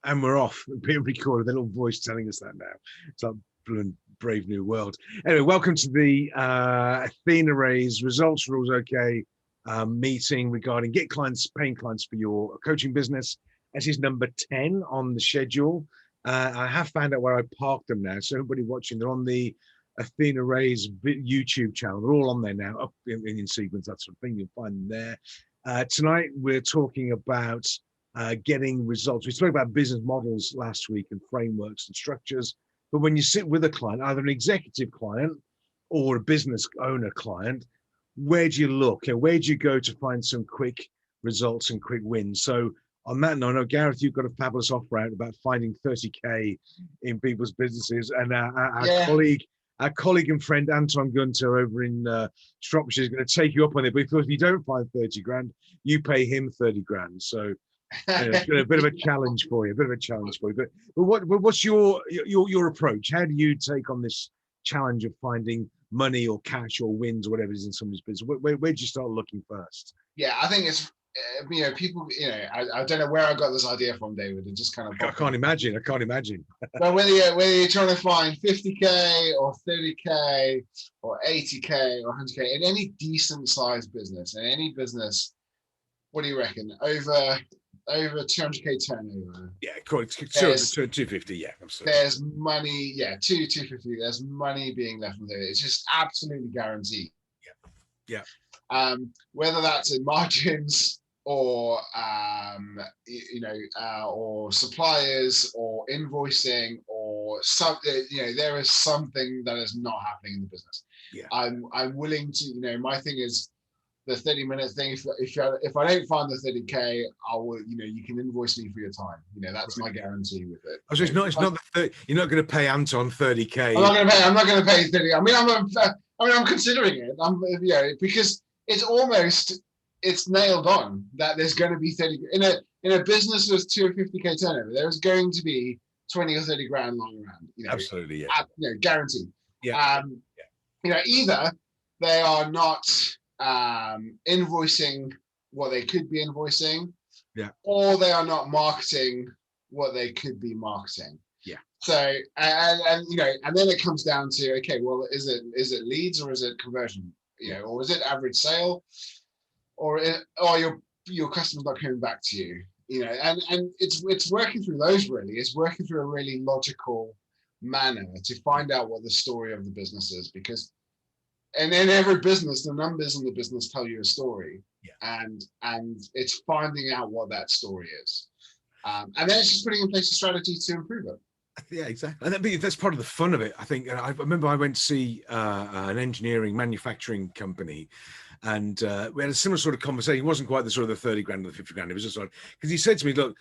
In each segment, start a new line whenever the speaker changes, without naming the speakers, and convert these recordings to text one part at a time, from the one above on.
And we're off, being recorded, the little voice telling us that now. It's like Brave New World. Anyway, welcome to the Athena Raise Results Rules OK meeting regarding get clients, paying clients for your coaching business. This is number 10 on the schedule. I have found out where I parked them now. So everybody watching, they're on the Athena Raise YouTube channel. They're all on there now, up in sequence, that sort of thing. You'll find them there. Tonight, we're talking about getting results. We spoke about business models last week and frameworks and structures, but when you sit with a client, either an executive client or a business owner client, where do you look and where do you go to find some quick results and quick wins? So on that note, I know, Gareth, you've got a fabulous offer out about finding 30K in people's businesses, and our colleague and friend Anton Gunter over in Shropshire is going to take you up on it. Because if you don't find 30 grand, you pay him 30 grand. So it's been a bit of a challenge for you, But what's your approach? How do you take on this challenge of finding money or cash or wins or whatever it is in somebody's business? Where do you start looking first?
Yeah, I think it's people. I don't know where I got this idea from, David. It just kind of.
I can't imagine.
But whether you're trying to find 50K or 30K or 80K or 100K in any decent sized business, in any business, what do you reckon? Over 200K turnover.
Yeah, cool. 250. Yeah, absolutely.
There's money. Yeah, 250. There's money being left from there. It's just absolutely guaranteed.
Yeah.
Whether that's in margins or or suppliers or invoicing or something, there is something that is not happening in the business.
Yeah.
I'm willing to, my thing is the 30-minute thing. If I don't find the 30K, I will, you can invoice me for your time. That's right. My guarantee with it.
Oh, so it's not you're not going to pay Anton 30K.
I'm not going to pay 30. I'm considering it. Because it's nailed on that there's going to be 30 in a business with 250K turnover. There's going to be 20 or 30 grand lying around.
Absolutely,
yeah. Guaranteed.
Yeah.
Either they are not invoicing what they could be invoicing, or they are not marketing what they could be marketing.
Yeah.
So and then it comes down to, okay, well, is it leads or is it conversion? Or is it average sale, or your customer's not coming back to you? And it's working through those really. It's working through a really logical manner to find out what the story of the business is, because in every business, the numbers in the business tell you a story, and it's finding out what that story is, and then it's just putting in place a strategy to improve it.
Yeah, exactly. And that's part of the fun of it, I think. I remember I went to see an engineering manufacturing company, and we had a similar sort of conversation. It wasn't quite the sort of the 30 grand or the 50 grand. It was just like, because he said to me, look,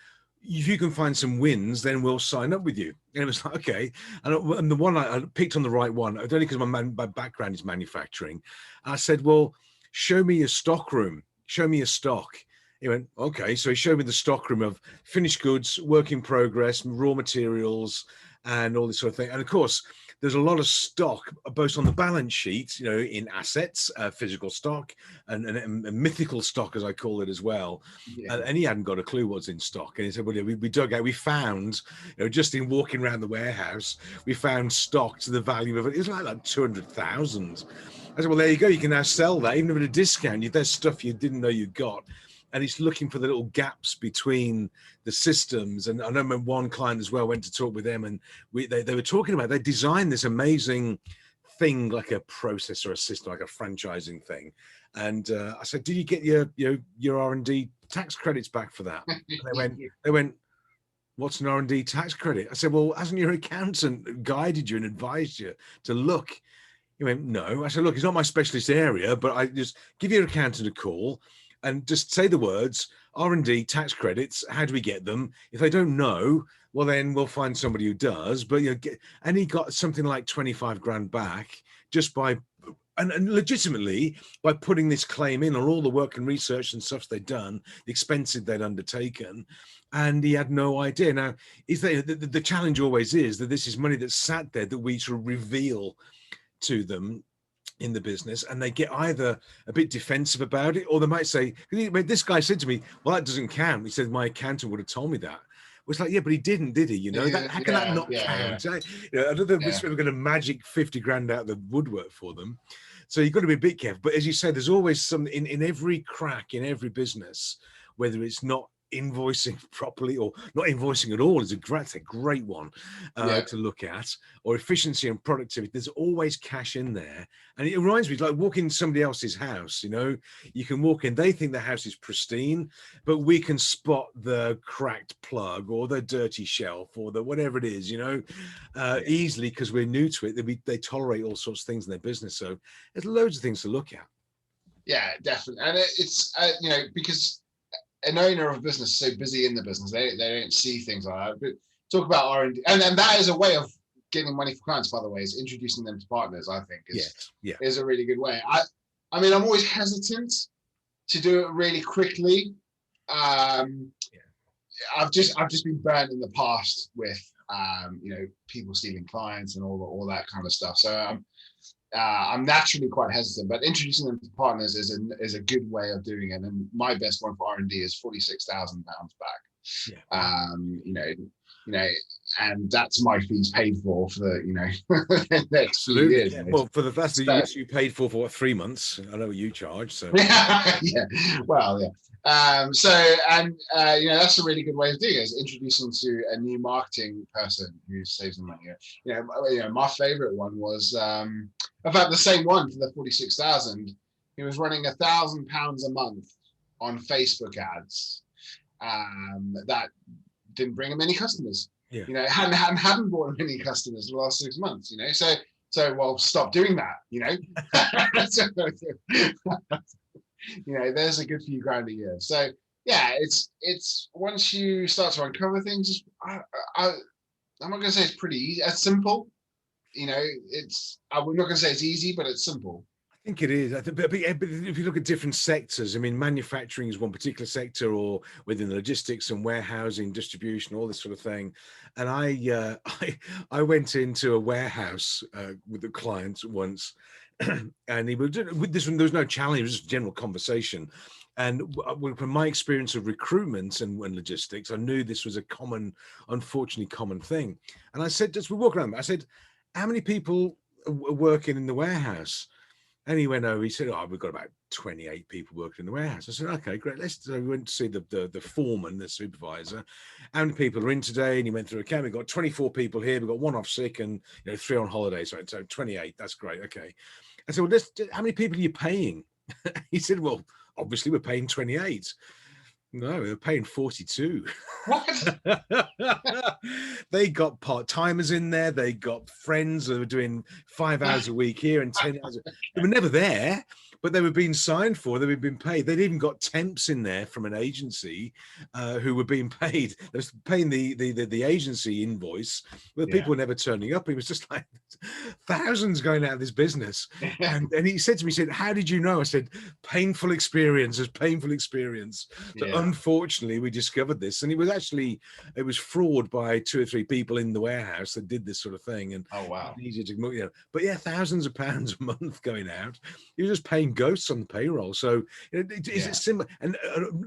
if you can find some wins, then we'll sign up with you. And it was like, okay. And the one I picked on the right one, only because my background is manufacturing. I said, well, show me your stock room. Show me your stock. He went, okay. So he showed me the stockroom of finished goods, work in progress, raw materials, and all this sort of thing. And of course, there's a lot of stock, both on the balance sheet, in assets, physical stock, and mythical stock, as I call it as well. Yeah. And he hadn't got a clue what's in stock. And he said, well, we dug out, we found, just in walking around the warehouse, we found stock to the value of it. It was like 200,000. I said, well, there you go. You can now sell that, even at a discount. There's stuff you didn't know you got. And he's looking for the little gaps between the systems. And I remember one client as well went to talk with them, and they were talking about, they designed this amazing thing, like a process or a system, like a franchising thing. And I said, did you get your R&D tax credits back for that? And they went, what's an R&D tax credit? I said, well, hasn't your accountant guided you and advised you to look? He went, no. I said, look, it's not my specialist area, but I just give your accountant a call and just say the words, R&D, tax credits, how do we get them? If they don't know, well, then we'll find somebody who does. But and he got something like 25 grand back just by, and legitimately, by putting this claim in on all the work and research and stuff they'd done, the expenses they'd undertaken, and he had no idea. Now, the challenge always is that this is money that's sat there that we sort of reveal to them in the business, and they get either a bit defensive about it, or they might say, this guy said to me, well, that doesn't count. He said, my accountant would have told me that. was like, yeah, but he didn't, did he? You know, that how can that
Yeah,
not
yeah,
count? You know, I don't know if
yeah,
we're going to magic 50 grand out of the woodwork for them. So you've got to be a bit careful. But as you say, there's always some in every crack in every business, whether it's not invoicing properly or not invoicing at all is a great one
yeah,
to look at, or efficiency and productivity. There's always cash in there. And it reminds me, it's like walking somebody else's house. You know, you can walk in, they think the house is pristine, but we can spot the cracked plug or the dirty shelf or the whatever it is, you know,
yeah.
easily, because we're new to it. They tolerate all sorts of things in their business. So there's loads of things to look at.
Yeah, definitely. And it's you know, because an owner of a business is so busy in the business, they don't see things like that. But talk about R&D, and that is a way of getting money for clients, by the way, is introducing them to partners. I think
Yes, yeah,
is a really good way. I mean, I'm always hesitant to do it really quickly.
yeah.
I've just been burnt in the past with you know, people stealing clients and all that kind of stuff. So I'm naturally quite hesitant, but introducing them to partners is a good way of doing it. And my best one for R&D is £46,000 back.
Yeah.
You know, and that's my fees paid for the, you know, the next few
Absolutely.
years.
Yeah.
You know.
Well, for that's the
So,
use you paid for what, 3 months? I know what you charge. So
yeah, well, yeah. So, and you know, that's a really good way of doing it, is introducing to a new marketing person who saves them money. You know, my favorite one was, in fact, the same one for the 46,000. He was running £1,000 a month on Facebook ads. That didn't bring him any customers.
yeah.
You know, hadn't brought him any customers the last 6 months. You know, so well, stop doing that. You know, you know, there's a good few grand a year. So yeah, it's once you start to uncover things, I'm not going to say it's pretty easy. It's simple. You know, I'm not going to say it's easy, but it's simple.
I think it is. I think, but if you look at different sectors, I mean, manufacturing is one particular sector, or within the logistics and warehousing, distribution, all this sort of thing. And I went into a warehouse with a client once, and he was with this one. There was no challenge; it was just general conversation. And from my experience of recruitment and logistics, I knew this was a unfortunately common thing. And I said, just we walk around. I said, "How many people are working in the warehouse?" And he went over, he said, "Oh, we've got about 28 people working in the warehouse." I said, "Okay, great." So we went to see the foreman, the supervisor. How many people are in today? And he went through a count. We've got 24 people here. We've got one off sick and 3 on holiday. So 28. That's great. Okay. I said, "Well, how many people are you paying?" He said, "Well, obviously we're paying 28. No, they're paying 42.
What?
They got part-timers in there. They got friends that were doing 5 hours a week here and 10 hours. They were never there, but they were being signed for. They were being paid. They'd even got temps in there from an agency who were being paid. They was paying the agency invoice, but the people were never turning up. It was just like thousands going out of this business. And he said to me, he said, "How did you know?" I said, "Painful experience, as painful experience." So unfortunately, we discovered this, and it was fraud by 2 or 3 people in the warehouse that did this sort of thing. And
Oh wow.
easy to, but yeah, thousands of pounds a month going out. You're just paying ghosts on the payroll. So is it similar? And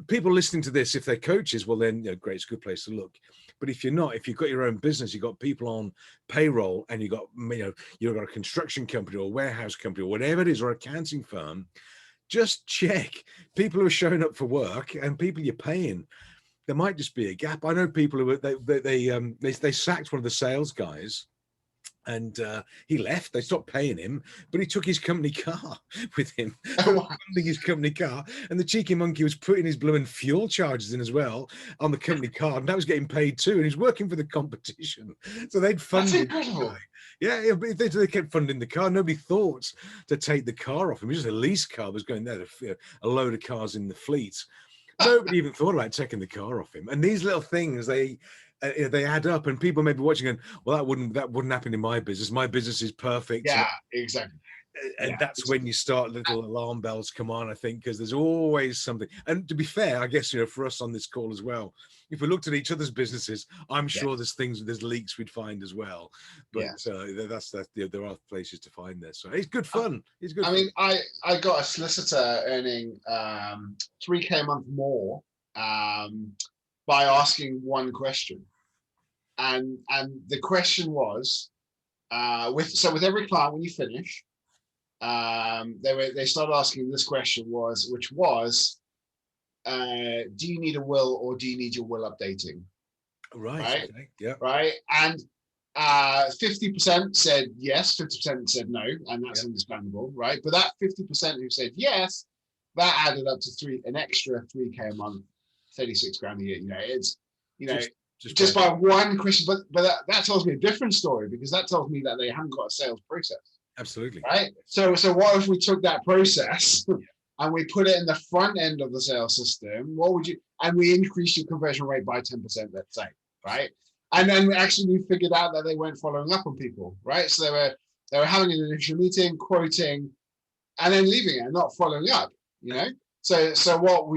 people listening to this, if they're coaches, well then, great, it's a good place to look. But if you're not, if you've got your own business, you've got people on payroll, and you've got a construction company or a warehouse company or whatever it is, or accounting firm, just check people who are showing up for work and people you're paying. There might just be a gap. I know people who they sacked one of the sales guys, and he left. They stopped paying him, but he took his company car with him, funding his company car. And the cheeky monkey was putting his blooming fuel charges in as well on the company car, and that was getting paid too. And he's working for the competition, so they'd funded.
That's incredible.
Yeah, but they kept funding the car. Nobody thought to take the car off him. It was just a lease car was going there, a load of cars in the fleet. Nobody even thought about taking the car off him. And these little things, they add up, and people may be watching and, well, that wouldn't happen in my business. My business is perfect.
Yeah, exactly.
And that's when you start, little alarm bells come on, I think, because there's always something. And to be fair, I guess, for us on this call as well, if we looked at each other's businesses, I'm sure there's leaks we'd find as well. But there are places to find this. So it's good fun. It's good.
I mean, I got a solicitor earning 3K a month more by asking one question. And the question was, with every client, when you finish, they started asking this question, which was, do you need a will, or do you need your will updating?
Right. Okay. Yeah.
Right. And 50% said yes, 50% said no, and that's understandable, right? But that 50% who said yes, that added up to an extra 3K a month, 36 grand a year. You know, it's, you know, just by one question, but that tells me a different story, because that tells me that they haven't got a sales process.
Absolutely.
Right. So what if we took that process and we put it in the front end of the sales system? What would you? And we increase your conversion rate by 10%, let's say, right? And then we figured out that they weren't following up on people, right? So they were having an initial meeting, quoting, and then leaving it and not following up. You know. So what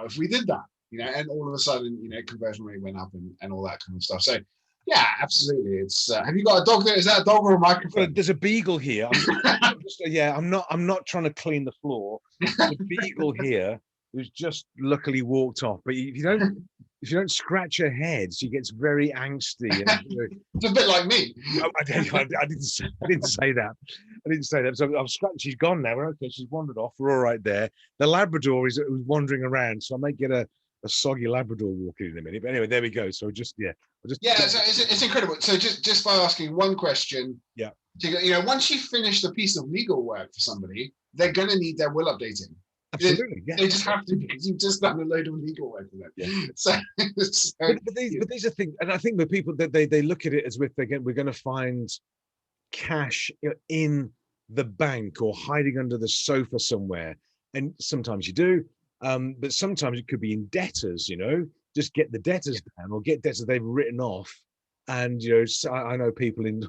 if we did that? You know, and all of a sudden, you know, conversion rate went up and all that kind of stuff. So yeah, absolutely. It's have you got a dog there? Is that a dog or a microphone?
Well, there's a beagle here. I'm not trying to clean the floor. There's a beagle here who's just luckily walked off. But if you don't scratch her head, she gets very angsty. And,
it's a bit like me.
I didn't say that. I didn't say that. So I'm scratching. She's gone now. We're okay. She's wandered off. We're all right there. The Labrador is wandering around, so I might get a soggy Labrador walking in a minute. But anyway, there we go. So so
it's incredible. So just by asking one question, once you finish the piece of legal work for somebody, they're going to need their will updating.
Absolutely,
they just have to, because you've just done a load of legal work for them. Yeah.
But these are things, and I think the people that they look at it as if we're going to find cash in the bank or hiding under the sofa somewhere, and sometimes you do. But sometimes it could be in debtors, just get the debtors down, or get debtors they've written off. And I know people in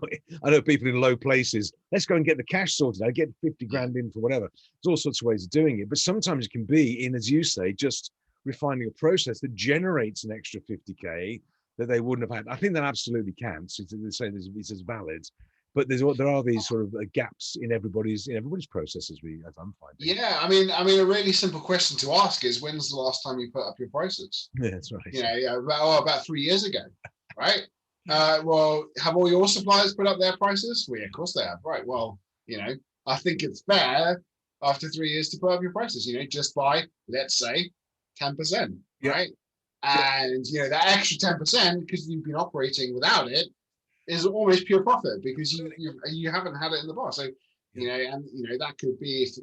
low places. Let's go and get the cash sorted out, get 50 grand in for whatever. There's all sorts of ways of doing it. But sometimes it can be in, as you say, just refining a process that generates an extra 50K that they wouldn't have had. I think that absolutely can. So they're saying it's as valid. But there are these sort of gaps in everybody's process, as I'm finding.
Yeah, I mean, a really simple question to ask is, when's the last time you put up your prices?
Yeah, that's right.
About 3 years ago, right? Well, have all your suppliers put up their prices? Well, yeah, of course they have, right? Well, I think it's fair after 3 years to put up your prices, just by, let's say, 10%, right? And that extra 10%, because you've been operating without it, is almost pure profit, because you haven't had it in the past. So that could be if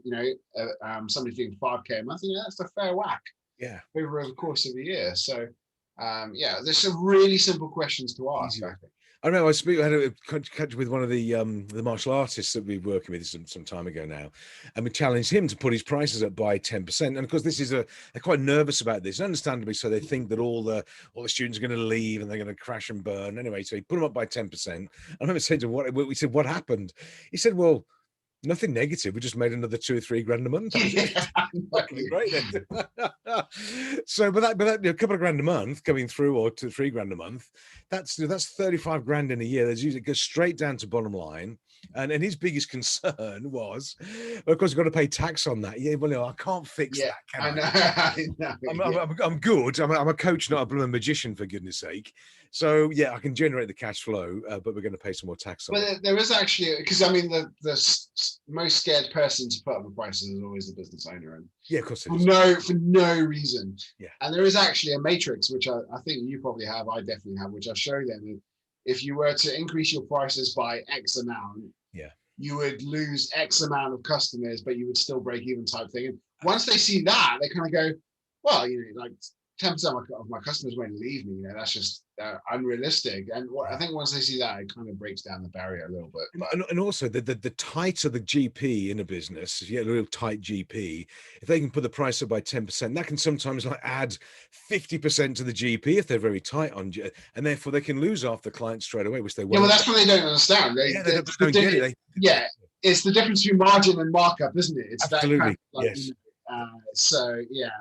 somebody's doing 5K a month, that's a fair whack.
Yeah.
Over the course of a year. So there's some really simple questions to ask.
Easy. I remember I had a catch with one of the martial artists that we've been working with some time ago now, and we challenged him to put his prices up by 10%. And of course, they're quite nervous about this, understandably so. They think that all the students are going to leave and they're going to crash and burn. Anyway, so he put them up by 10%. I remember saying to him, we said, what happened? He said, well, nothing negative. We just made another 2 or 3 grand a month. Great. So, but that a couple of grand a month coming through, or 2 or 3 grand a month, that's 35 grand in a year. That's usually goes straight down to bottom line. And his biggest concern was, well, of course, you've got to pay tax on that. Yeah, well, I can't fix that. Can I know. I'm good. I'm a coach, not a blooming magician, for goodness sake. So I can generate the cash flow, but we're going to pay some more tax on it.
But there is actually, because I mean, the most scared person to put up the prices is always the business owner, and
of course it is.
For no reason.
Yeah.
And there is actually a matrix, which I think you probably have, I definitely have, which I'll show them. If you were to increase your prices by X amount, you would lose X amount of customers, but you would still break even, type thing. And once they see that, they kind of go, well, like 10% of my customers won't leave me. That's just unrealistic. And I think once they see that, it kind of breaks down the barrier a little bit. But,
and also the tighter the GP in a business, if you get a real tight GP, if they can put the price up by 10%, that can sometimes add 50% to the GP if they're very tight on, and therefore they can lose half the clients straight away, which they won't.
Yeah, well, that's what they don't understand. They don't get it. It's the difference between margin and markup, isn't it? It's
absolutely
that kind of,
yes.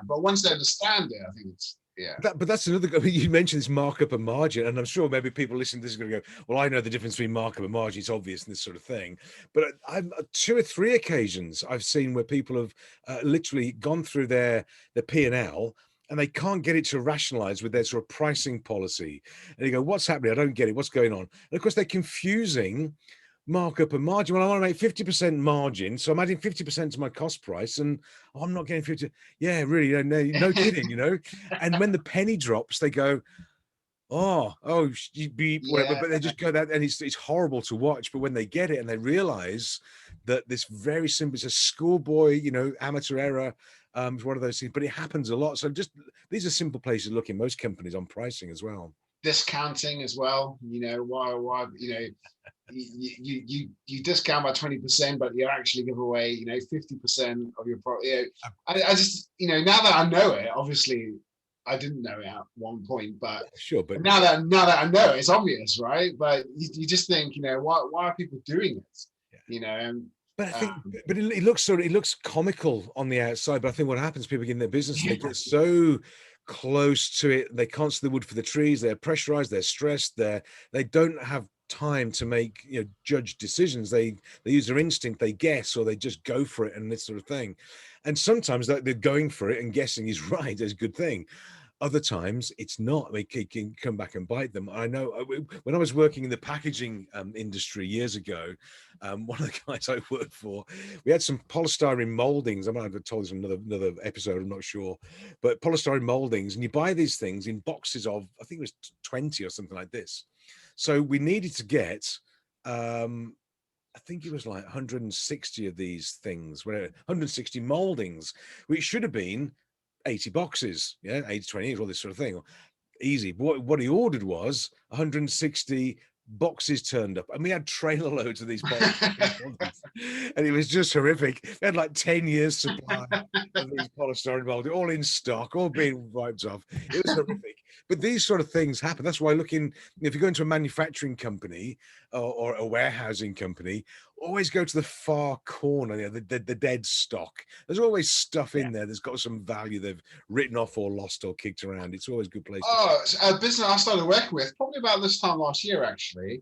But once they understand it, I think it's
But that's another. You mentioned this markup and margin, and I'm sure maybe people listening to this are going to go, "Well, I know the difference between markup and margin. It's obvious," and this sort of thing. But I've 2 or 3 occasions I've seen where people have literally gone through their P&L and they can't get it to rationalize with their sort of pricing policy. And you go, what's happening? I don't get it. What's going on? And of course, they're confusing markup and margin. Well, I want to make 50% margin, so I'm adding 50% to my cost price, and I'm not getting 50. Yeah, really, no kidding, And when the penny drops, they go, oh, beep, whatever.
Yeah.
But they just go that, and it's horrible to watch. But when they get it and they realize that this very simple, it's a schoolboy, amateur error. It's one of those things, but it happens a lot. So just these are simple places to look in most companies on pricing as well.
Discounting as well. Why you discount by 20%, but you actually give away 50% of your product. I just now that I know it, obviously I didn't know it at one point, but
sure. But
now that I know it, it's obvious, right? But you just think, why are people doing it?
But I think, but it looks comical on the outside. But I think what happens, people get in their business, they get so close to it, they can't see the wood for the trees. They're pressurized, they're stressed, they don't have time to make judge decisions. They use their instinct, they guess, or they just go for it and this sort of thing. And sometimes they're going for it and guessing is right, is a good thing. Other times it's not. They can come back and bite them. I know when I was working in the packaging industry years ago, one of the guys I worked for, we had some polystyrene moldings. I might have told this in another episode, I'm not sure, but polystyrene moldings, and you buy these things in boxes of, I think it was 20 or something like this. So we needed to get, I think it was like 160 of these things, 160 moldings, which should have been 80 boxes, 80, 20, all this sort of thing. Easy. What he ordered was 160 boxes turned up, and we had trailer loads of these boxes. And it was just horrific. We had like 10 years supply of these polystyrene mold, all in stock, all being wiped off. It was horrific. But these sort of things happen. That's why if you go into a manufacturing company or a warehousing company, always go to the far corner, the dead stock. There's always stuff in there that's got some value they've written off or lost or kicked around. It's always a good place.
A business I started working with probably about this time last year, actually,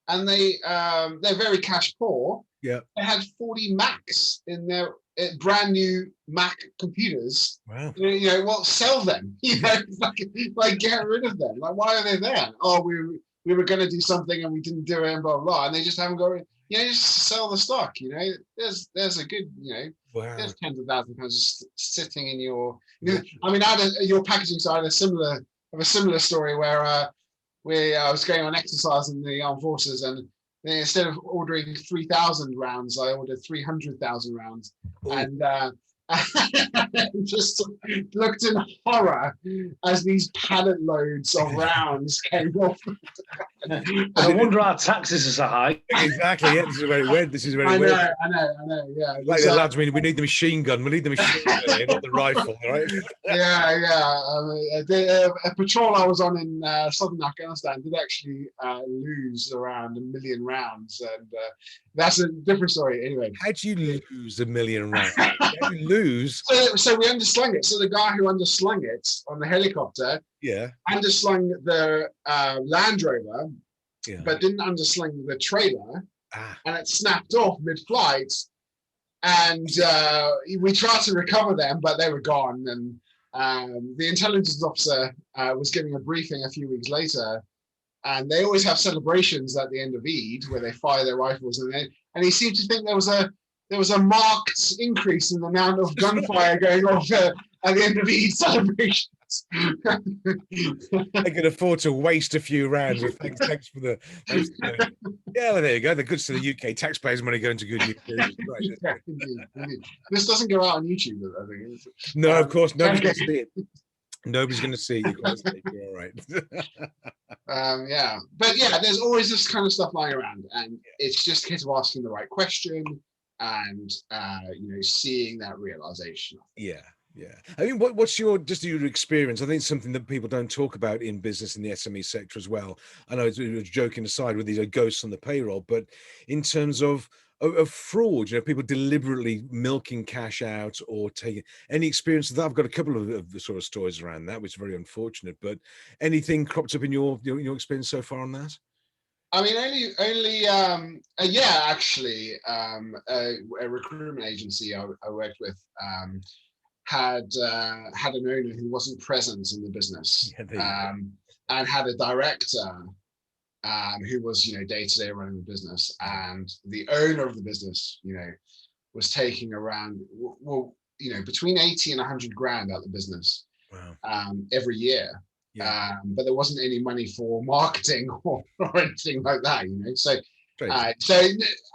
and they're very cash poor.
Yeah,
they had 40 Macs in their brand new Mac computers.
Wow.
Well, sell them. Like get rid of them. Like, why are they there? Oh, we were going to do something and we didn't do it, and blah blah. And they just haven't got it. Just sell the stock. There's a good.
Wow.
There's tens of thousands of pounds just sitting in your. I mean, your packaging side, a similar story where I was going on exercise in the armed forces, and instead of ordering 3,000 rounds, I ordered 300,000 rounds. Ooh. And just looked in horror as these pallet loads of rounds came off.
I wonder our taxes are so high.
Exactly. Yeah, this is very weird.
I know. Yeah.
Like the lads, we need the machine gun. We need the machine gun, not the rifle, right?
Yeah. A patrol I was on in southern Afghanistan did actually lose around 1 million rounds, and that's a different story. Anyway,
how do you lose 1 million rounds? How do you lose?
So we underslung it. So the guy who underslung it on the helicopter, underslung the Land Rover, but didn't undersling the trailer, and it snapped off mid-flight. And we tried to recover them, but they were gone. And the intelligence officer was giving a briefing a few weeks later, and they always have celebrations at the end of Eid where they fire their rifles, and he seemed to think there was a marked increase in the amount of gunfire going off at the end of Eid celebrations.
They can afford to waste a few rounds. Thanks for the. Yeah, well, there you go. The goods to the UK taxpayers' money going to good use. Right.
Indeed. This doesn't go out on YouTube, I think.
No, of course, nobody's going to see it. Nobody's going to see it. You're all right.
But there's always this kind of stuff lying around, and it's just a case of asking the right question and seeing that realization.
Yeah. I mean, what's your experience? I think it's something that people don't talk about in business in the SME sector as well. I know it's joking aside with these ghosts on the payroll, but in terms of fraud, people deliberately milking cash out or taking any experience of that. I've got a couple of the sort of stories around that, which is very unfortunate. But anything cropped up in your experience so far on that?
I mean, actually, a recruitment agency I worked with had an owner who wasn't present in the business,
Yeah, there you go.
and had a director who was, day to day running the business, and the owner of the business, was taking around, well, between 80 and 100 grand out of the business
Wow.
every year.
Yeah.
But there wasn't any money for marketing or anything like that, So,
Crazy.
so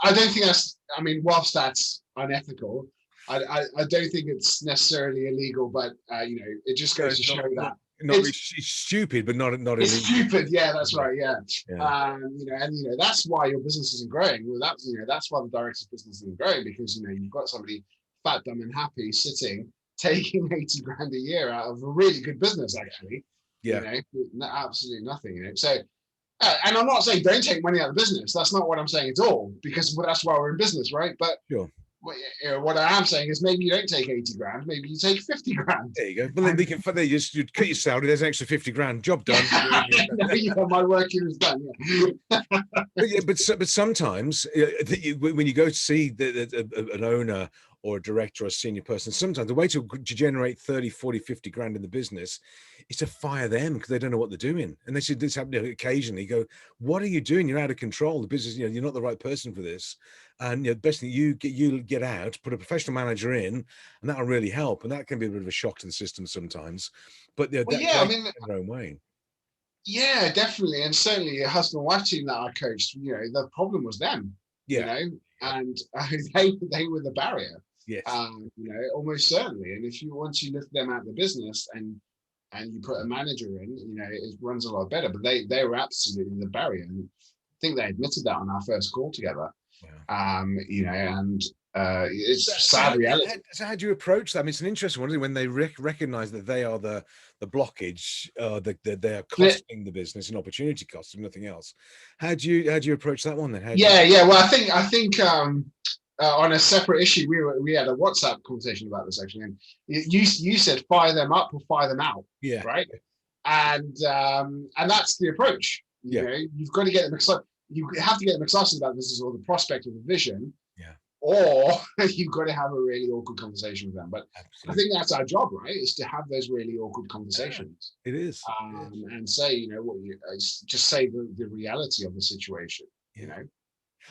I don't think that's. I mean, whilst that's unethical, I don't think it's necessarily illegal. But it just goes to show that
It's stupid, but not
it's
illegal.
stupid. Yeah, that's right. Yeah.
Yeah.
And that's why your business isn't growing. Well, that's why the director's business isn't growing, because you've got somebody fat, dumb, and happy sitting taking 80 grand a year out of a really good business, actually.
Yeah.
Absolutely nothing. So, and I'm not saying don't take money out of business. That's not what I'm saying at all, because that's why we're in business, right? But
Sure.
What I am saying is maybe you don't take 80 grand, maybe you take 50 grand.
There you go. Well, then they just you cut your salary. There's an extra 50 grand. Job done.
My work here is done.
But sometimes when you go to see an owner or a director or a senior person, sometimes the way to generate 30, 40, 50 grand in the business is to fire them because they don't know what they're doing. And they said this happened occasionally. Go, what are you doing? You're out of control. The business, you're not the right person for this. And the best thing you get out, put a professional manager in, and that'll really help. And that can be a bit of a shock to the system sometimes. But
I mean,
in their own way.
Yeah, definitely, and certainly a husband and wife team that I coached. The problem was them.
Yeah.
And they were the barrier.
Yes.
Almost certainly. And once you lift them out of the business and you put a manager in, it runs a lot better. But they were absolutely the barrier, and I think they admitted that on our first call together.
Wow.
And it's sad reality.
So how do you approach that? I mean, it's an interesting one when they recognize that they are the blockage, that they are costing the business an opportunity cost, and nothing else. How do you approach that one then?
Well, I think on a separate issue, we had a WhatsApp conversation about this actually, and you said fire them up or fire them out.
Yeah.
Right. And that's the approach. You've got to get them excited. You have to get them excited about this or the prospect of the vision.
Yeah.
Or you've got to have a really awkward conversation with them. But absolutely. I think that's our job, right? Is to have those really awkward conversations.
It is.
And say, just say the reality of the situation.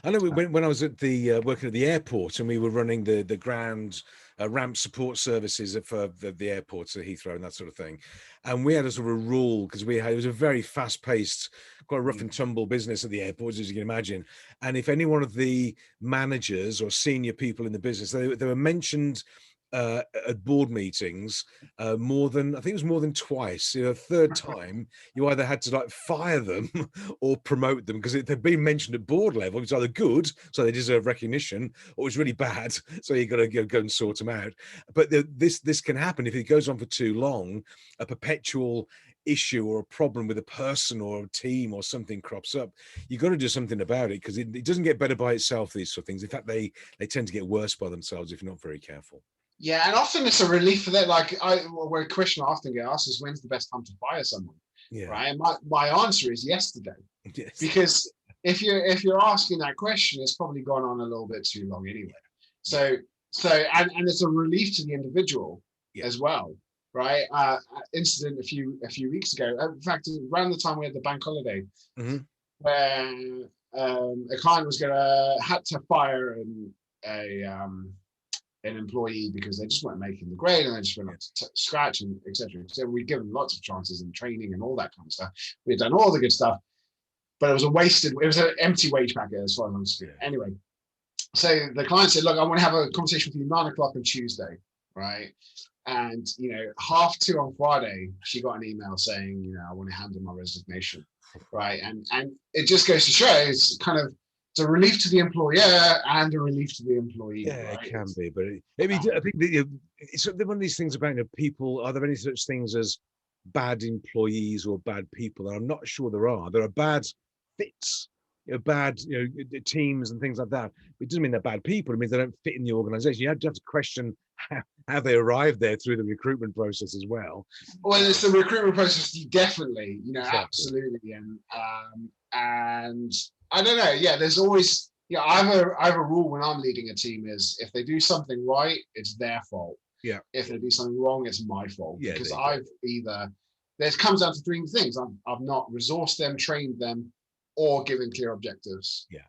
I know when I was at the working at the airport, and we were running the ground ramp support services for the airports at Heathrow and that sort of thing, and we had a sort of rule because it was a very fast-paced, quite rough and tumble business at the airports, as you can imagine. And if any one of the managers or senior people in the business, they were mentioned at board meetings more than twice. Third time you either had to fire them or promote them because they've been mentioned at board level. It's either good, so they deserve recognition, or it's really bad, so you got to go and sort them out. But this can happen if it goes on for too long. A perpetual issue or a problem with a person or a team or something crops up, you've got to do something about it, because it doesn't get better by itself, these sort of things. In fact, they tend to get worse by themselves if you're not very careful.
Yeah, and often it's a relief for them. A question I often get asked is, when's the best time to fire someone? Yeah. Right. And my answer is yesterday. Yes. Because if you're asking that question, it's probably gone on a little bit too long anyway. So and it's a relief to the individual as well, right? Incident a few weeks ago. In fact, around the time we had the bank holiday, where a client was had to fire an employee because they just weren't making the grade and they just went up to scratch, and etc. So we'd given lots of chances and training and all that kind of stuff. We had done all the good stuff, but it was an empty wage packet as far as I'm concerned. Anyway, so the client said, look, I want to have a conversation with you 9 o'clock on Tuesday, right? And 2:30 on Friday, she got an email saying, I want to hand in my resignation, right? And it just goes to show it's kind of, it's a relief to the employer and a relief to the employee.
Yeah,
right?
It can be, but I think it's one of these things about people. Are there any such things as bad employees or bad people? And I'm not sure there are. There are bad fits, bad teams and things like that. It doesn't mean they're bad people. It means they don't fit in the organization. You have to question how they arrived there through the recruitment process as well.
Well, it's the recruitment process, definitely. Exactly. Absolutely, and I don't know. Yeah, there's always. I have a rule when I'm leading a team is if they do something right, it's their fault.
Yeah.
If they do something wrong, it's my fault,
Yeah,
because
there you
I've either, this comes down to three things. I've not resourced them, trained them, or given clear objectives.
Yeah.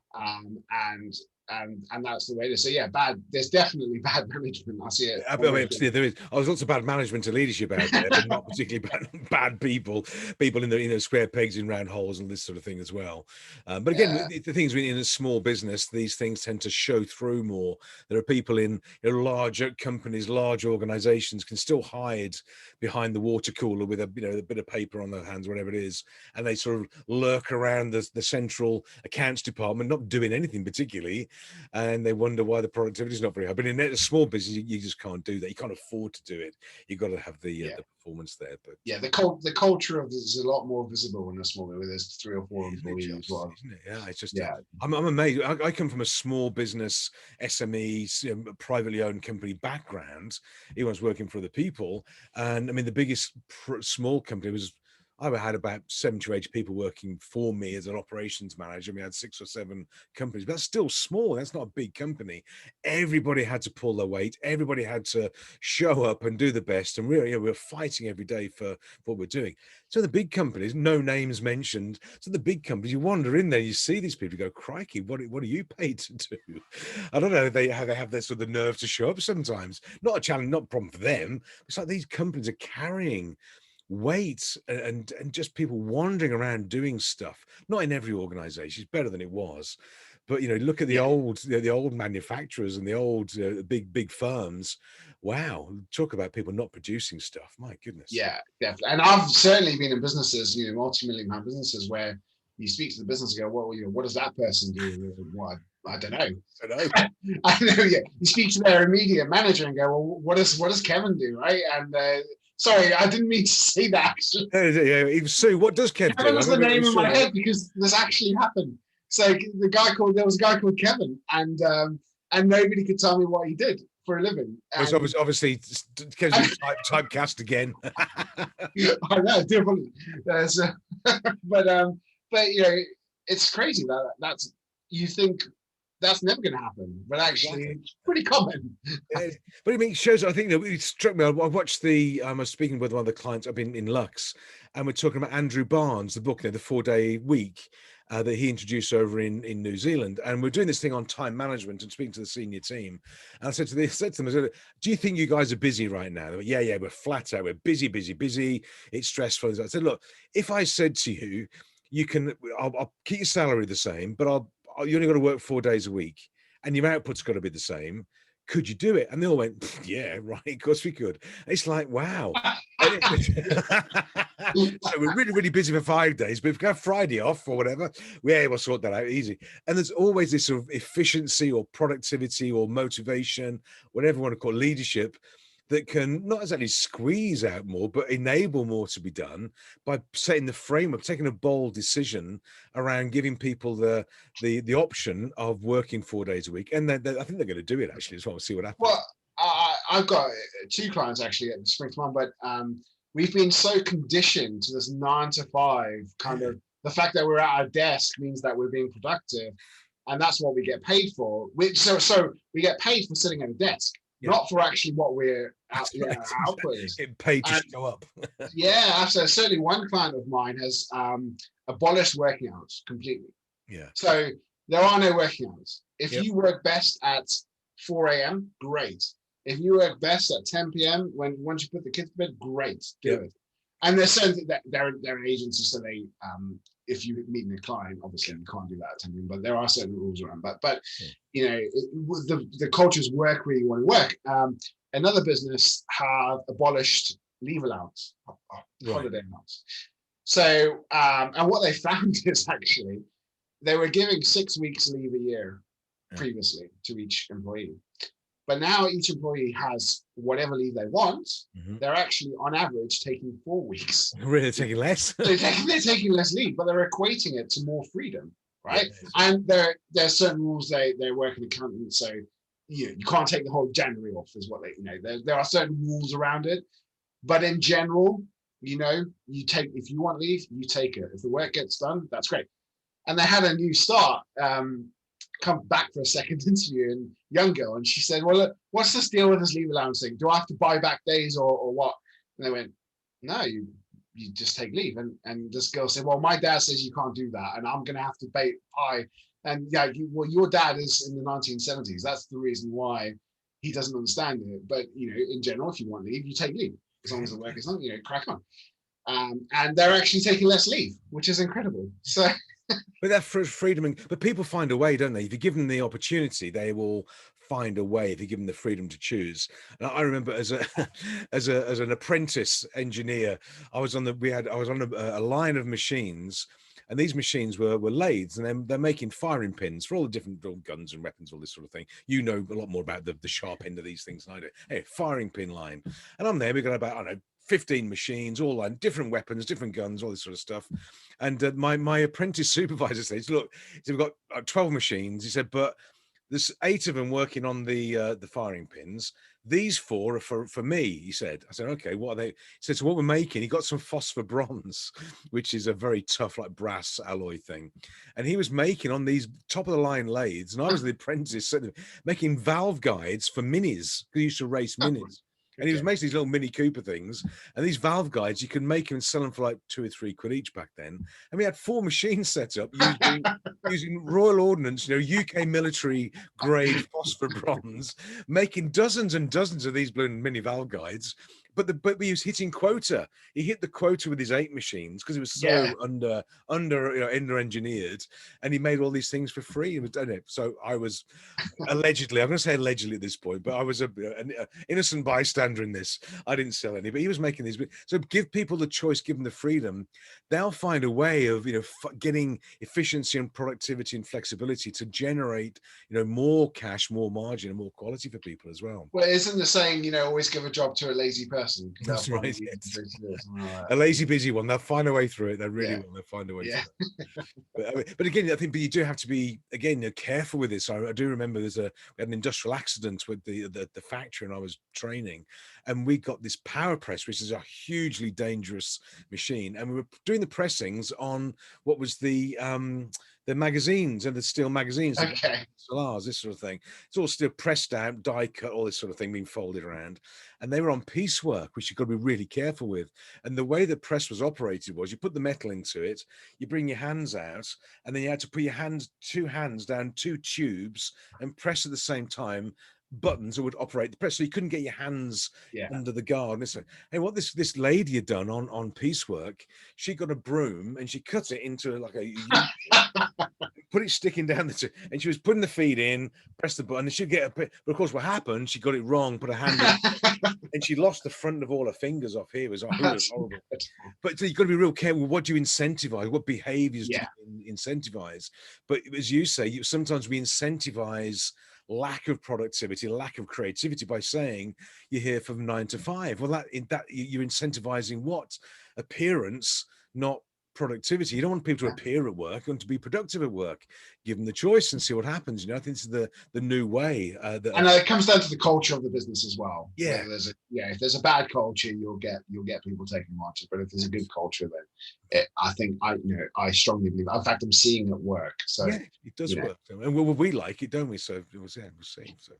And that's the way it is. So yeah, there's definitely bad management. I see it.
I mean, there is. There's lots of bad management and leadership out there, but not particularly bad people. People in the square pegs in round holes and this sort of thing as well. But again,
Yeah.
the things in a small business, these things tend to show through more. There are people in larger companies, large organisations can still hide behind the water cooler with a bit of paper on their hands, whatever it is, and they sort of lurk around the central accounts department, not doing anything particularly, and they wonder why the productivity is not very high. But in a small business, you just can't do that. You can't afford to do it. You've got to have the performance there. But
yeah, the culture of this is a lot more visible in a small, where there's 3 or 4 employees.
Isn't it? Yeah, it's just
yeah.
I'm amazed. I come from a small business, SME, privately owned company background. He was working for other people, and I mean the biggest small company was. I had about 70 or 80 people working for me as an operations manager. We had 6 or 7 companies, but that's still small. That's not a big company. Everybody had to pull their weight. Everybody had to show up and do the best. And really, we're fighting every day for what we're doing. So the big companies, no names mentioned. So the big companies, you wander in there, you see these people, you go, crikey, what are you paid to do? I don't know how they have this sort of nerve to show up sometimes. Not a challenge, not a problem for them. It's like these companies are carrying weight and just people wandering around doing stuff. Not in every organization, it's better than it was, but look at the old manufacturers and the old big firms. Wow, talk about people not producing stuff. My goodness.
Yeah, definitely. And I've certainly been in businesses, multi-million-pound businesses, where you speak to the business and go, well, what does that person do? Well, I don't know. I know. Yeah, you speak to their immediate manager and go, well, what does Kevin do, right? And sorry, I didn't mean to say that.
Actually. Sue, what does Kev do?
Kevin was the name in my head because this actually happened. So there was a guy called Kevin, and nobody could tell me what he did for a living.
It's obviously Kev's typecast again.
I know, definitely. But it's crazy that's you think that's never going to happen, but actually it's pretty common.
But I mean, it shows. I think that it struck me. I watched I was speaking with one of the clients. I've been in Lux, and we're talking about Andrew Barnes, the book, the 4-day week that he introduced over in New Zealand, and we're doing this thing on time management and speaking to the senior team. And I said to them, I said, "Do you think you guys are busy right now?" They went, yeah, we're flat out. We're busy. It's stressful. I said, look, if I said to you, I'll keep your salary the same, but you only got to work 4 days a week and your output's got to be the same. Could you do it? And they all went, yeah, right. Of course we could. It's like, wow. So we're really, really busy for 5 days, but if we have Friday off or whatever, we'll sort that out easy. And there's always this sort of efficiency or productivity or motivation, whatever you want to call it, leadership, that can not exactly squeeze out more, but enable more to be done by setting the framework, taking a bold decision around giving people the option of working 4 days a week. And I think they're going to do it actually as well. We'll see what happens.
Well, I've got 2 clients actually at Spring to Mind, but we've been so conditioned to this 9 to 5 kind of, the fact that we're at our desk means that we're being productive, and that's what we get paid for. So we get paid for sitting at a desk. Yeah. Not for actually what we're output is.
Getting paid to show up.
Yeah, so certainly one client of mine has abolished working hours completely.
Yeah.
So there are no working hours. If you work best at 4 a.m., great. If you work best at 10 p.m., once you put the kids to bed, great, do it. And there's certain that they're an agency, so they if you meet a client, obviously you can't do that at 10 p.m., but there are certain rules around. But the cultures work where you want to work. Another business have abolished leave allowance, holiday allowance. So and what they found is actually they were giving 6 weeks leave a year previously to each employee. But now each employee has whatever leave they want. Mm-hmm. They're actually, on average, taking 4 weeks.
Really taking less?
they're taking less leave, but they're equating it to more freedom, right? Yeah, and there's certain rules. They work in accountants, so you can't take the whole January off, is what there are certain rules around it. But in general, you take, if you want leave, you take it. If the work gets done, that's great. And they had a new start come back for a second interview, and young girl, and she said, well, look, what's this deal with this leave allowance thing? Do I have to buy back days or what? And they went, no, you just take leave. And this girl said, well, my dad says you can't do that, and I'm going to have to pay. And yeah, well, your dad is in the 1970s. That's the reason why he doesn't understand it. But, in general, if you want leave, you take leave. As long as the work is not, crack on. And they're actually taking less leave, which is incredible. So,
but that freedom, but people find a way, don't they? If you give them the opportunity, they will find a way. If you give them the freedom to choose. And I remember as an apprentice engineer, I was on a line of machines. And these machines were lathes, and they're making firing pins for all the different guns and weapons, all this sort of thing. You know a lot more about the sharp end of these things than I do. Hey, firing pin line. And I'm there, we've got about, 15 machines, all line, different weapons, different guns, all this sort of stuff. And my apprentice supervisor says, look, we've got 12 machines. He said, but there's 8 of them working on the firing pins. These 4 are for me, he said. I said, okay, what are they? He said, so what we're making, he got some phosphor bronze, which is a very tough, like brass alloy thing. And he was making on these top of the line lathes, and I was the apprentice making valve guides for minis, because he used to race minis. And he was making these little Mini Cooper things, and these valve guides, you could make them and sell them for like 2 or 3 quid each back then. And we had 4 machines set up using Royal Ordnance, UK military grade phosphor bronze, making dozens and dozens of these blue mini valve guides. But he was hitting quota. He hit the quota with his 8 machines because it was so under engineered, and he made all these things for free. So I was allegedly, I'm going to say allegedly at this point, but I was an innocent bystander in this. I didn't sell any, but he was making these. So give people the choice, give them the freedom. They'll find a way of getting efficiency and productivity and flexibility to generate more cash, more margin, and more quality for people as well.
Well, isn't the saying always give a job to a lazy person?
That's right. A lazy busy one. They'll find a way through it. They really will. They'll find a way through it. But again, I think you do have to be careful with this. I do remember we had an industrial accident with the factory, and I was training, and we got this power press, which is a hugely dangerous machine, and we were doing the pressings on what was the magazines and the steel magazines, Solars, this sort of thing. It's all still pressed out, die cut, all this sort of thing being folded around. And they were on piecework, which you've got to be really careful with. And the way the press was operated was you put the metal into it, you bring your hands out, and then you had to put your 2 hands down 2 tubes and press at the same time buttons that would operate the press, so you couldn't get your hands under the guard. And this, hey, what this lady had done on piecework, she got a broom and she cut it into like a put it sticking down and she was putting the feed in, press the button, and she'd get a bit. But of course, what happened? She got it wrong, put her hand in, and she lost the front of all her fingers off here. It was horrible. But so you've got to be real careful. What do you incentivize? What behaviors do you incentivize? But as you say, sometimes we incentivize lack of productivity, lack of creativity by saying you're here from 9 to 5. Well, that you're incentivizing what? Appearance, not productivity. You don't want people to appear at work. You want to be productive at work. Give them the choice and see what happens. I think it's the new way. And
it comes down to the culture of the business as well.
Yeah.
If there's a bad culture, you'll get people taking advantage. But if there's a good culture, then I strongly believe. In fact, I'm seeing it work. So
yeah, it does work, and we like it, don't we? So we'll see. So.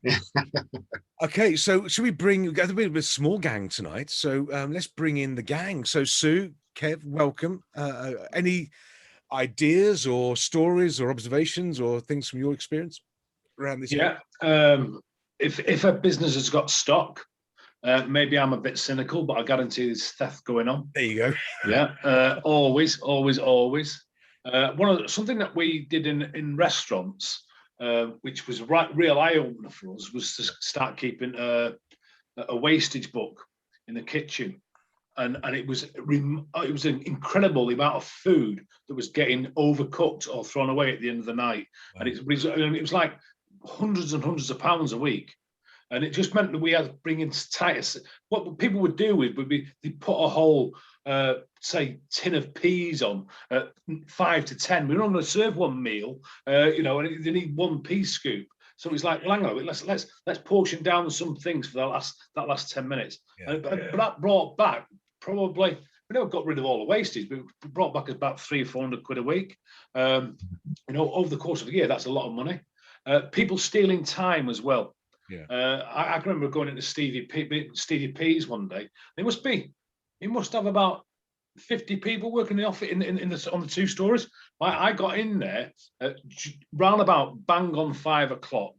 Okay, so should we bring? We've got a bit of a small gang tonight, so let's bring in the gang. So Sue, Kev, welcome. Any ideas or stories or observations or things from your experience around this?
Yeah, if a business has got stock, maybe I'm a bit cynical, but I guarantee there's theft going on.
There you go.
Yeah, always. Something that we did in restaurants, which was real eye opener for us, was to start keeping a wastage book in the kitchen. And it was incredible the amount of food that was getting overcooked or thrown away at the end of the night. Wow. And it was like hundreds and hundreds of pounds a week. And it just meant that we had to bring in tighter. What people would do would be they put a whole, say, tin of peas on at 5 to 10. We're not going to serve one meal, and they need 1 pea scoop. So it's like, hang on, let's portion down some things for that last 10 minutes. Yeah. But that brought back probably, we never got rid of all the wastage, but we brought back about 300 or 400 quid a week. Over the course of a year, that's a lot of money. People stealing time as well.
Yeah.
I can remember going into Stevie P's one day. He must have about 50 people working in the office on the 2 stories. I got in there round about bang on 5 o'clock,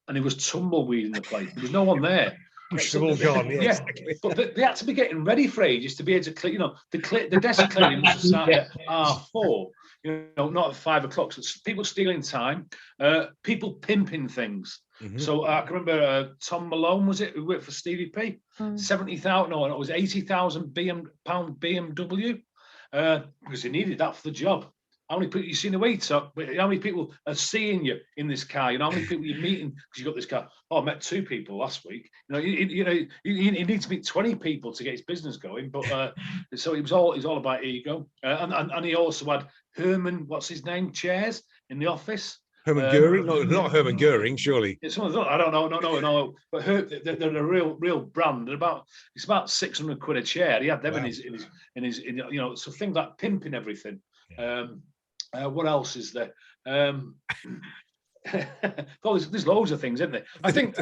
and it was tumbleweed in the place. There was no one there.
They've all gone. Yeah,
Yeah,
exactly.
but they had to be getting ready for ages to be able to clean. You know, the desk cleaning must have started at 4:30. You know, not at 5 o'clock. So it's people stealing time, people pimping things.
Mhm.
So I can remember Tom Malone, was it, who worked for Stevie P? 70,000, no, it was 80,000 pound BMW, because he needed that for the job. How many people you seen the weight up? How many people are seeing you in this car? You know, how many people you're meeting because you got this car? Oh, I met 2 people last week. You know, you need to meet 20 people to get his business going. But so it was all about ego. And he also had Herman, what's his name, chairs in the office.
Herman Goering? Not Herman Goering, surely.
It's some of I don't know, no. But they're a real brand. It's about 600 quid a chair. He had them
Wow.
in his you know, so things like pimping everything.
Yeah.
What else is there? There's loads of things, isn't there? I think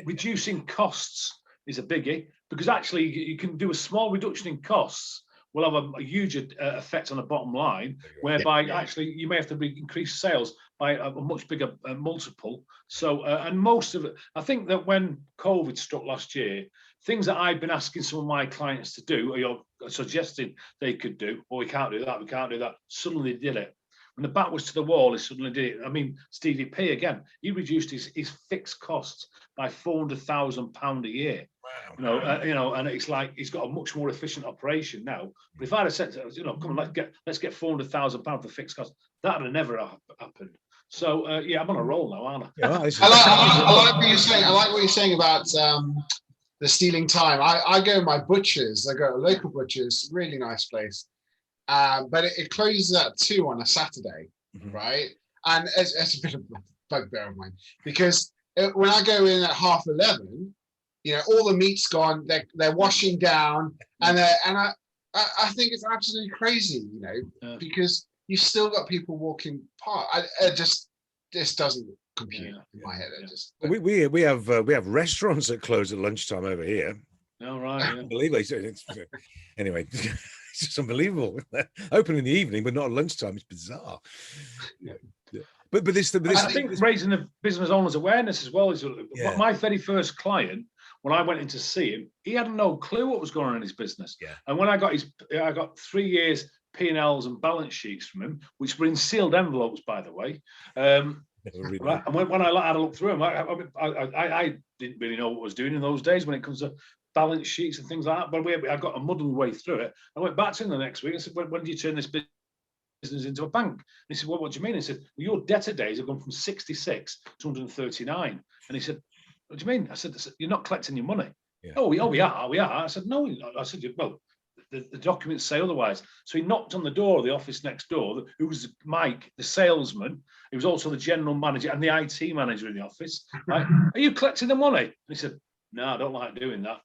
reducing costs is a biggie, because actually you can do a small reduction in costs will have a huge effect on the bottom line, whereby actually you may have to increase sales by a much bigger multiple. So, and most of it, I think that when COVID struck last year, things that I've been asking some of my clients to do, or you're suggesting they could do, or we can't do that, suddenly they did it. When the back was to the wall, he suddenly did it. I mean, Stevie P again, he reduced his fixed costs by £400,000 a year.
Wow.
You know, and it's like he's got a much more efficient operation now. But if I'd have said, you know, come on, let's get £400,000 for fixed costs, that would have never happened. So yeah, I'm on a roll now, aren't I?
Yeah,
I like what you're saying. I like what you're saying about the stealing time. I go to my butchers. I go to a local butchers, really nice place. But it closes at 2 on a Saturday, right? And it's a bit of a bugbear of mine, because when I go in at 11:30, you know, all the meat's gone. They're washing down, and I think it's absolutely crazy, you know, because you've still got people walking past. This doesn't compute in my head.
We have restaurants that close at lunchtime over here.
Oh, right. Yeah.
Unbelievable. Anyway, it's just unbelievable. Open in the evening, but not at lunchtime. It's bizarre. Yeah. But
I think raising the business owners' awareness as well is my very first client. When I went in to see him, he had no clue what was going on in his business.
Yeah.
And when I got 3 years P&Ls and balance sheets from him, which were in sealed envelopes, by the way. Right? And when I had a look through them, I didn't really know what I was doing in those days when it comes to balance sheets and things like that. But I got a muddled way through it. I went back to him the next week and said, when do you turn this business into a bank? And he said, well, what do you mean? He said, well, your debtor days have gone from 66 to 139. And he said, what do you mean? I said, you're not collecting your money. Yeah. Oh, we are. I said, no. I said, well, the documents say otherwise. So he knocked on the door of the office next door, who was Mike, the salesman. He was also the general manager and the IT manager in the office. Right? Are you collecting the money? And he said, no, I don't like doing that.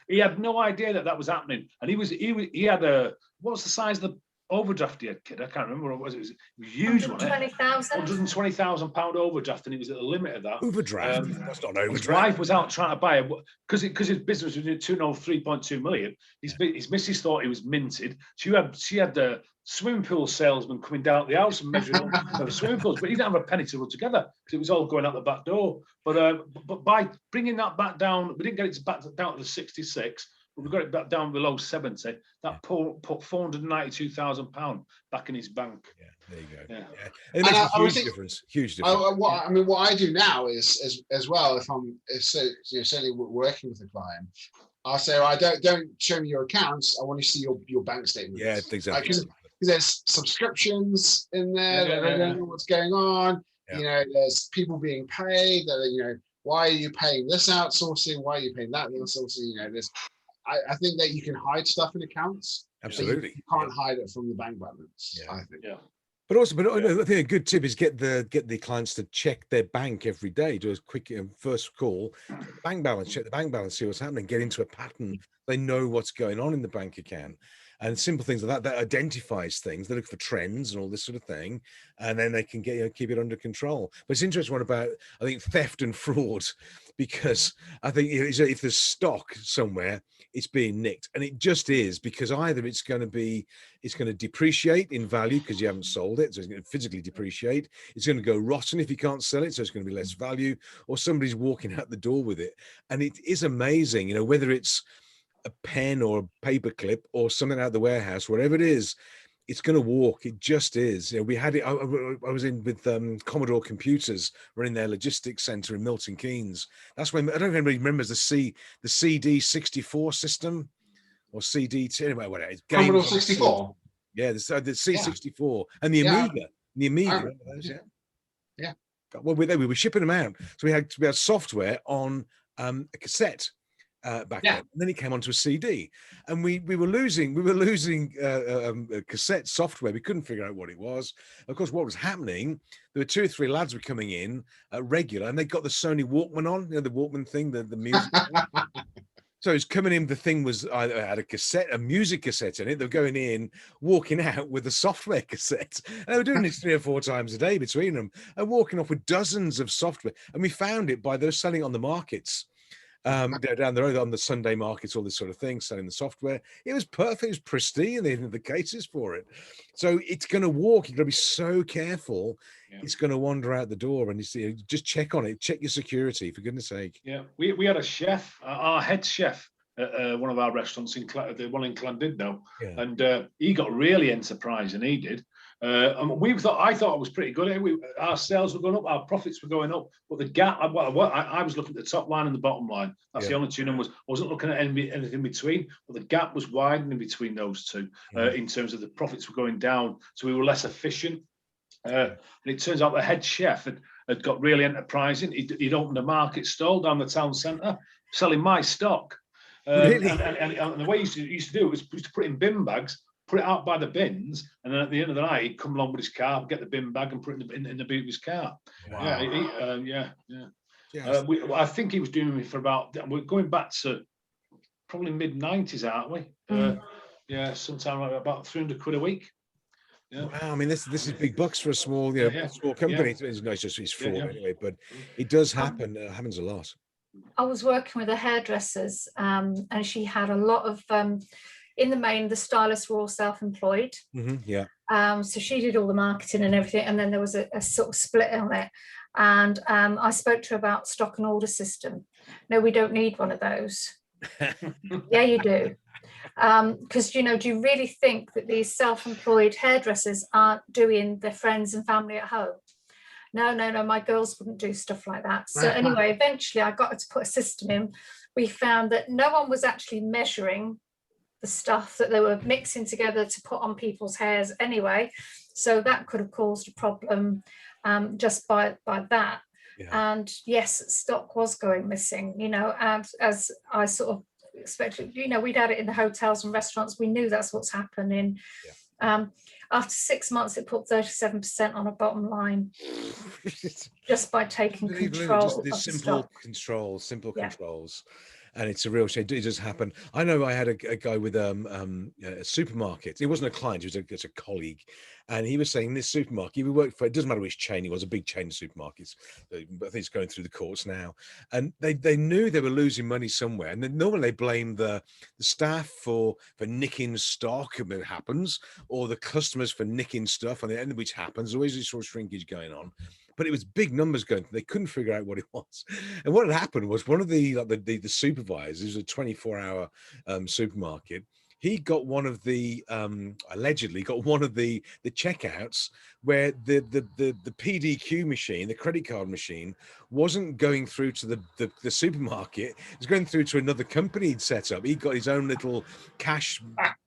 He had no idea that was happening. And he had what's the size of the overdraft he had, kid? I can't remember what it was. It was a huge one. £120,000 overdraft, and he was at the limit of that.
Overdraft? That's not an overdraft.
His wife was out trying to buy it because his business was doing 3.2 million. His missus thought he was minted. She had the swimming pool salesman coming down the house and measuring up the swimming pools, but he didn't have a penny to rub together because it was all going out the back door. But by bringing that back down, we didn't get it back down to the 66. We got it back down below 70. That put £492,000 back in his bank.
Yeah, there you go.
Yeah.
It makes a huge difference. Huge difference.
What I do now is as well. If I'm certainly working with a client, I'll say, don't show me your accounts. I want to see your bank statement.
Yeah, exactly.
Because there's subscriptions in there. They don't know what's going on.
Yeah.
You know, there's people being paid. Why are you paying this outsourcing? Why are you paying that outsourcing? You know, there's. I think that you can hide stuff in accounts.
Absolutely.
You can't hide it from the bank balance.
Yeah.
I think.
Yeah.
But I think a good tip is get the clients to check their bank every day. Do a quick first call, check the bank balance, see what's happening, get into a pattern. They know what's going on in the bank account. and simple things like that, that identifies things. They look for trends and all this sort of thing, and then they can get, keep it under control. But it's an interesting one about, I think, theft and fraud, because I think if there's stock somewhere, it's being nicked, and it just is, because either it's going to depreciate in value because you haven't sold it, so it's going to physically depreciate. It's going to go rotten if you can't sell it, so it's going to be less value, or somebody's walking out the door with it. And it is amazing, whether it's a pen or a paper clip or something out of the warehouse, whatever it is, it's going to walk. It just is. We had it. I was in with Commodore Computers, running their logistics center in Milton Keynes. That's when, I don't know if anybody remembers the CD64 system or CD2. Anyway, whatever. It's
Commodore 64.
Yeah, the C64 and the Amiga. The Amiga.
Yeah.
Well, we were shipping them out, so we had software on a cassette. Back then, and then it came onto a CD, and we were losing cassette software. We couldn't figure out what it was. Of course, what was happening? There were 2 or 3 lads were coming in regular, and they got the Sony Walkman on, the Walkman thing, the music. So it's coming in. The thing was either had a music cassette in it. They're going in, walking out with a software cassette. And they were doing this 3 or 4 times a day between them, and walking off with dozens of software. And we found it by they're selling it on the markets. Down the road on the Sunday markets, all this sort of thing, selling the software. It was perfect, it was pristine, and they had the cases for it. So it's going to walk. You've got to be so careful. Yeah. It's going to wander out the door, and just check on it. Check your security, for goodness sake.
Yeah, we had a chef, our head chef at one of our restaurants the one in Llandudno, and he got really enterprising. He did. And I thought it was pretty good. Our sales were going up, our profits were going up, but the gap. I was looking at the top line and the bottom line. That's the only 2 numbers. I wasn't looking at anything between, but the gap was widening between those 2 in terms of the profits were going down, so we were less efficient. And it turns out the head chef had got really enterprising. He'd opened a market stall down the town centre, selling my stock.
Really?
And the way he used to do it was to put it in bin bags, put it out by the bins, and then at the end of the night, he'd come along with his car, get the bin bag, and put it in the boot of his car. Wow. I think he was doing it for about. We're going back to probably mid-90s, aren't we? Sometime like about 300 quid a week. Yeah.
Wow, I mean, this is big bucks for a small, small company. Yeah. It's fraud anyway, but it does happen. It happens a lot.
I was working with a hairdresser's, and she had a lot of. In the main, the stylists were all self-employed. So she did all the marketing and everything, and then there was a sort of split on it. And I spoke to her about stock and order system. No, we don't need one of those. Yeah, you do. Because, do you really think that these self-employed hairdressers aren't doing their friends and family at home? No, my girls wouldn't do stuff like that. So anyway, eventually I got her to put a system in. We found that no one was actually measuring the stuff that they were mixing together to put on people's hairs anyway. So that could have caused a problem just by that. Yeah. And yes, stock was going missing, and as I sort of expected, we'd had it in the hotels and restaurants. We knew that's what's happening. Yeah. After 6 months, it put 37% on a bottom line just by taking control of the stock.
Simple controls. And it's a real shame. It does happen. I know I had a guy with a supermarket. He wasn't a client, he was a colleague. And he was saying this supermarket, he worked for, it doesn't matter which chain, it was a big chain of supermarkets. I think it's going through the courts now. And they knew they were losing money somewhere. And then normally they blame the staff for nicking stock, if it happens, or the customers for nicking stuff, and the end of which happens. There's always this sort of shrinkage going on. But it was big numbers going. They couldn't figure out what it was. And what had happened was one of the supervisors, a 24-hour supermarket, he got one of the allegedly got one of the checkouts where the PDQ machine, the credit card machine, wasn't going through to the supermarket. It was going through to another company he'd set up. He got his own little cash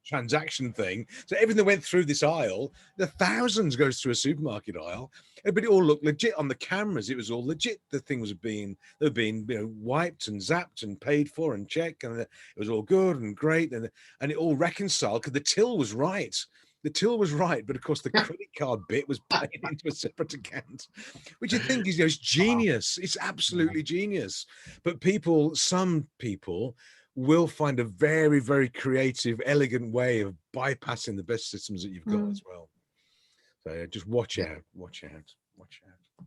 transaction thing. So everything that went through this aisle, the thousands goes through a supermarket aisle. But it all looked legit on the cameras. It was all legit. The thing was being wiped and zapped and paid for and checked, and it was all good and great, and it all reconciled because the till was right. The till was right, but of course the credit card bit was paid into a separate account, which I think is genius. It's absolutely genius. But some people will find a very, very creative, elegant way of bypassing the best systems that you've got as well. So just watch out, watch out, watch out.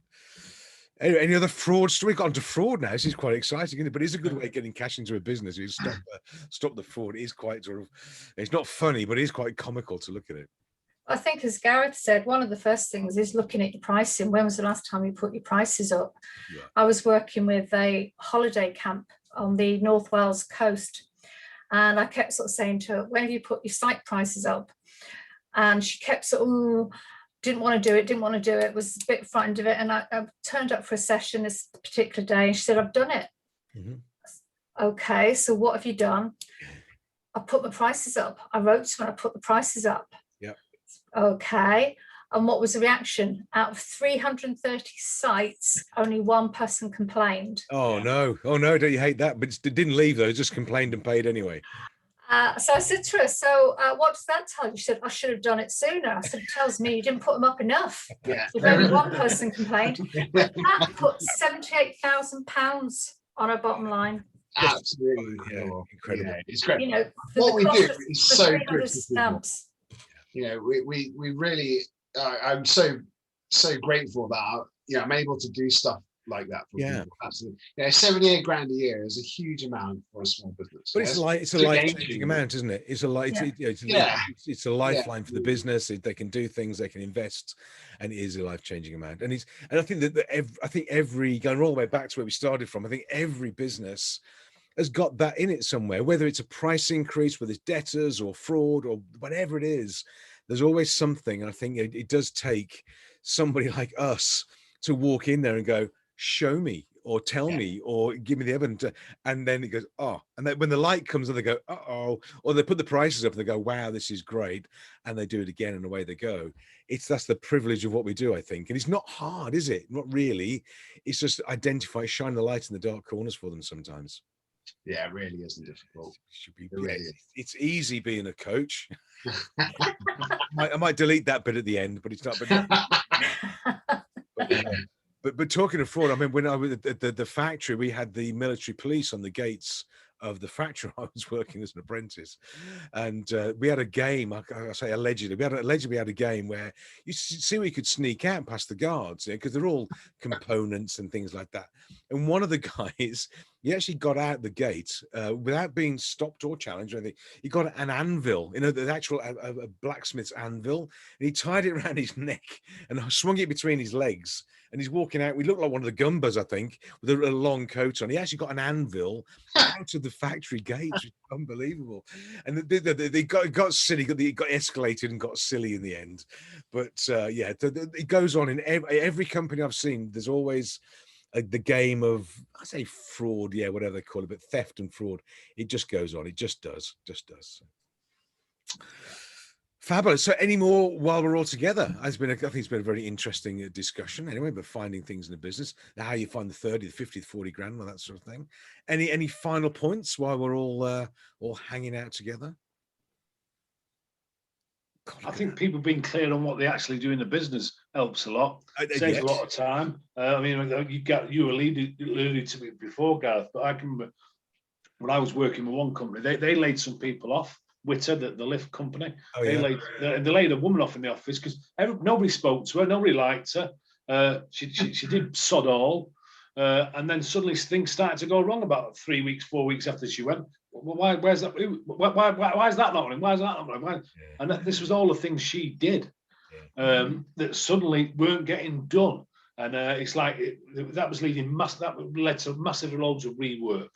Anyway, any other fraud story? We've got onto fraud now. This is quite exciting, isn't it? But it's a good way of getting cash into a business. You stop the fraud. It is quite sort of, it's not funny, but it is quite comical to look at it.
I think, as Gareth said, one of the first things is looking at your pricing. When was the last time you put your prices up?
Yeah.
I was working with a holiday camp on the North Wales coast, and I kept sort of saying to her, when have you put your site prices up? And she kept sort of, didn't want to do it, was a bit frightened of it. And I turned up for a session this particular day, and she said, I've done it. Okay, so what have you done? I put my prices up. I wrote to her, I put the prices up. Okay. And what was the reaction? Out of 330 sites, only one person complained.
Oh no, don't you hate that? But it didn't leave though, just complained and paid anyway.
So I said to her, so what does that tell you? She said, I should have done it sooner. I said, it tells me you didn't put them up enough. If only one person complained. That put £78,000 on her bottom line.
Absolutely
incredible.
Yeah, it's great.
You know,
what we do is so good.
Stamps.
You know, we really, I'm so grateful that I'm able to do stuff like that for people. Absolutely. 78 grand a year is a huge amount for a small business.
But it's a life-changing amount, isn't it? It's a it's a lifeline for the business. They can do things, they can invest, and it is a life-changing amount. And I think that every going all the way back to where we started from, I think every business has got that in it somewhere, whether it's a price increase, whether it's debtors or fraud or whatever it is, there's always something. I think it does take somebody like us to walk in there and go, show me or tell me or give me the evidence. And then it goes, oh, and then when the light comes on, they go, uh-oh, or they put the prices up and they go, wow, this is great. And they do it again and away they go. That's the privilege of what we do, I think. And it's not hard, is it? Not really. It's just shine the light in the dark corners for them sometimes.
Yeah, it really isn't difficult.
It's easy being a coach. I might delete that bit at the end, but it's not. But talking of fraud, I mean, when I was at the factory, we had the military police on the gates of the factory I was working as an apprentice, and we had a game. I say allegedly, we had a game where you see we could sneak out past the guards because they're all components and things like that. And one of the guys, he actually got out the gate without being stopped or challenged or anything. He got an anvil, the actual a blacksmith's anvil, and he tied it around his neck and swung it between his legs. And he's walking out. We looked like one of the Gumbas, I think, with a long coat on. He actually got an anvil out of the factory gates. Unbelievable. And they got silly. It got escalated and got silly in the end. But it goes on in every company I've seen. There's always the game of, I say fraud, whatever they call it, but theft and fraud. It just goes on. It just does. Fabulous. So any more while we're all together? I think it's been a very interesting discussion anyway, but finding things in the business, how you find the 30, the 50, the 40 grand, all that sort of thing. Any final points while we're all hanging out together?
I think people being clear on what they actually do in the business helps a lot. Saves a lot of time. I mean, you alluded to it before, Gareth, but I can remember when I was working with one company, they laid some people off. Witter, the lift company, they laid a woman off in the office because nobody spoke to her, nobody liked her. She did sod all, and then suddenly things started to go wrong about 3 weeks, 4 weeks after she went. Where's that? Why is that not running? Why is that not running? And this was all the things she did that suddenly weren't getting done, and it's like that led to massive loads of rework.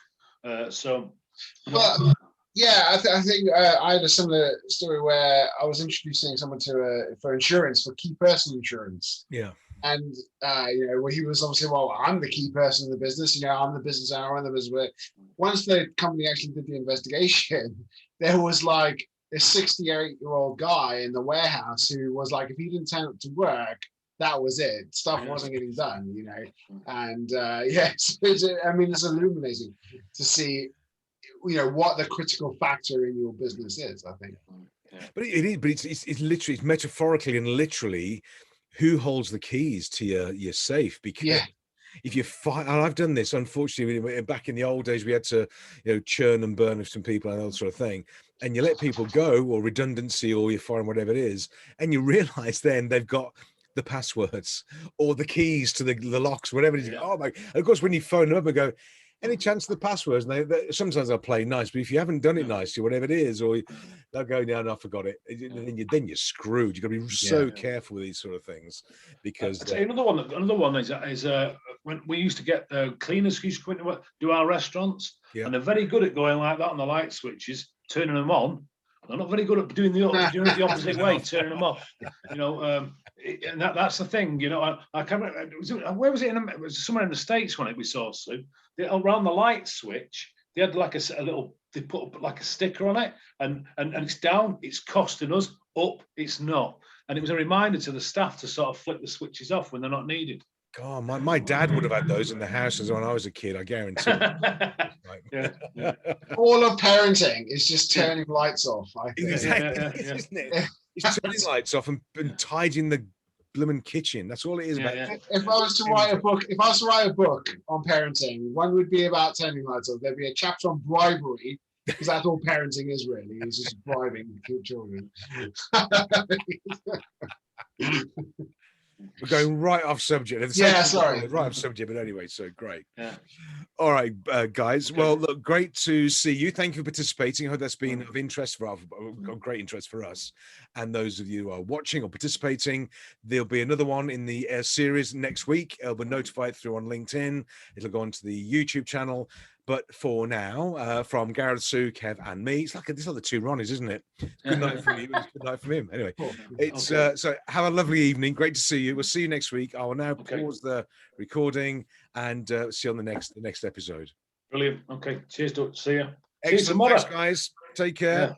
Yeah, I think I had a similar story where I was introducing someone for insurance, for key person insurance.
Yeah.
And where he was obviously, well, I'm the key person in the business. I'm the business owner, I'm the business. But once the company actually did the investigation, there was like a 68-year-old guy in the warehouse who was like, if he didn't turn up to work, that was it. Stuff wasn't getting done. And it's illuminating to see what the critical factor in your business is, I think.
But it's literally, it's metaphorically and literally who holds the keys to your safe, because if you find, and I've done this, unfortunately, back in the old days, we had to, churn and burn some people and all that sort of thing. And you let people go, or redundancy, or you fire them, whatever it is. And you realize then they've got the passwords or the keys to the locks, whatever it is.
Yeah.
Oh my! And of course, when you phone them up and go, any chance of the passwords? And sometimes they'll play nice, but if you haven't done it nicely, whatever it is, or they'll go, no, I forgot it. Then you're screwed. You've got to be so careful with these sort of things, because
another one is when we used to get cleaners who used to come in to do our restaurants, and they're very good at going like that on the light switches, turning them on. They're not very good at doing the opposite way, turning them off. And that's the thing. I can't remember, where was it? It was somewhere in the States when we saw Sue. Around the light switch, they had like a little. They put like a sticker on it, and it's down. It's costing us. Up, it's not. And it was a reminder to the staff to sort of flick the switches off when they're not needed.
God, my dad would have had those in the house as when I was a kid, I guarantee.
Yeah.
All of parenting is just turning lights off, I think.
Exactly, isn't it? It's turning lights off and tidying the blooming kitchen. That's all it is about.
If I was to write a book on parenting, one would be about turning lights off. There'd be a chapter on bribery, because that's all parenting is really. It's just bribing children.
We're going right off subject.
Sorry.
Right off subject, but anyway, so great.
Yeah.
All right, guys. Okay. Well, look, great to see you. Thank you for participating. I hope that's been of interest great interest for us. And those of you who are watching or participating, there'll be another one in the series next week. It'll be notified through on LinkedIn. It'll go onto the YouTube channel. But for now, from Gareth, Sue, Kev, and me, it's like the two Ronnies, isn't it? Good night from you. Good night from him. Anyway, it's so have a lovely evening. Great to see you. We'll see you next week. I will now pause the recording and see you on the next episode.
Brilliant. Okay. Cheers, Doug. See you.
Excellent. Thanks, guys. Take care. Yeah.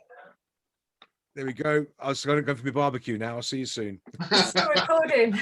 There we go. I was going to go for my barbecue now. I'll see you soon.
Still recording.